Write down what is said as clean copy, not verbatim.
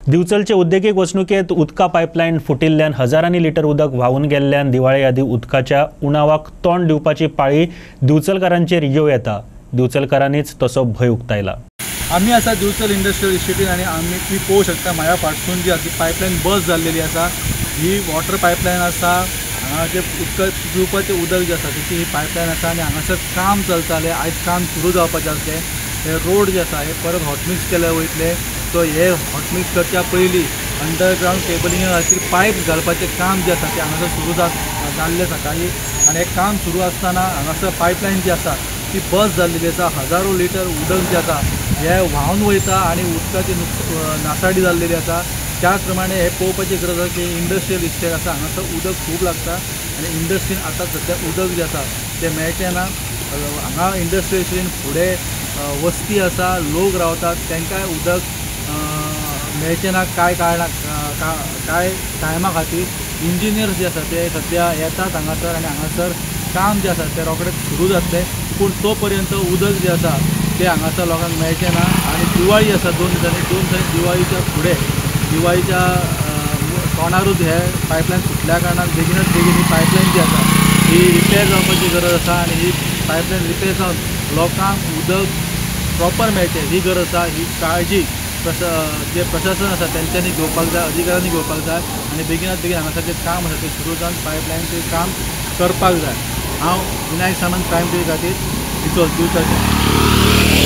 दिवचलचे उद्देगीक वसणुकेत उदका पायपलायन फुटिल्ल्यान हजारांनी लिटर उदक व्हावून गेल्ल्यान दिवाळे आदी उदकाच्या उणावाक तोंड दिवपाची पाळी दिवचलकारांचेर येव येता। दिवचलकारांनीच तसो भय उक्तायला। आम्ही आसा दिवचल इंडस्ट्रियल इस्टेटीन आणि आम्ही ती पळोवंक शकता माझ्या फाटसून जी आसा पायपलायन बस जाल्लेली आसा। ही वॉटर पायपलायन आसा। हांगा जे पिवपाचें उदक जे आसा त्याची ही पायपलायन आसा आणि हांगासर काम चलतालें। आयज काम सुरू जावपाचें आसलें। हे रोड जे आसा हे परत हॉटमिक्स केले वयतले। तो हे हॉटमिक्स करच्या पयलीं अंडरग्राउंड केबलिंगा खातीर पायप घालपाचें काम जे आसा तें हांगासर सुरू जाल्लें सकाळीं आणि हे काम सुरू आसतना हांगासर पायपलायन जी आसा ती बस जाल्लेली आसा। हजारो लिटर उदक जे आसा हे व्हांवन वयता आणि उदकाची नासाडी जाल्लेली आसा। त्याच प्रमाणे हे पळोवपाची गरज आसा की इंडस्ट्रियल इस्टेट आसा हांगासर उदक खूब लागता आणि इंडस्ट्रीन आतां सद्या उदक जे आसा तें मेळचें ना। हांगा इंडस्ट्रियल इस्टेटीन फुडें वस्ती आसा, लोक रावतात, तांकांय उदक मेळचें ना कांय कांय टायमा खातीर। इंजिनियर्स जे आसा ते सद्या येतात हांगासर आणि हांगासर काम जे आसा तें रोखडेंच सुरू जातलें, पूण तो पर्यंत उदक जे आसा तें हांगासर लोकांक मेळचें ना। आणि दिवाळी आसा 2 दिसांनी दिवाळीच्या फुडें दिवाळीच्या तोंडारूच हे पायपलायन सुटल्या कारणान बेगीनच बेगीन ही पायपलायन जी आसा ही रिपेर जावपाची गरज आसा आणि ही पायपलायन रिपेर जावन लोकांक उदक प्रॉपर मेळचें ही गरज आसा। ही काळजी जे प्रशासन आसा तेंच्यांनी घेवपाक जाय, अधिकाऱ्यांनी घेवपाक जाय आणि बेगीनात बेगीन हांगासर जें काम आसा तें सुरू जावन पायपलायनचें काम करपाक जाय। हांव विनायक सामंत प्रायम टीव्ही खातीर दिवचल।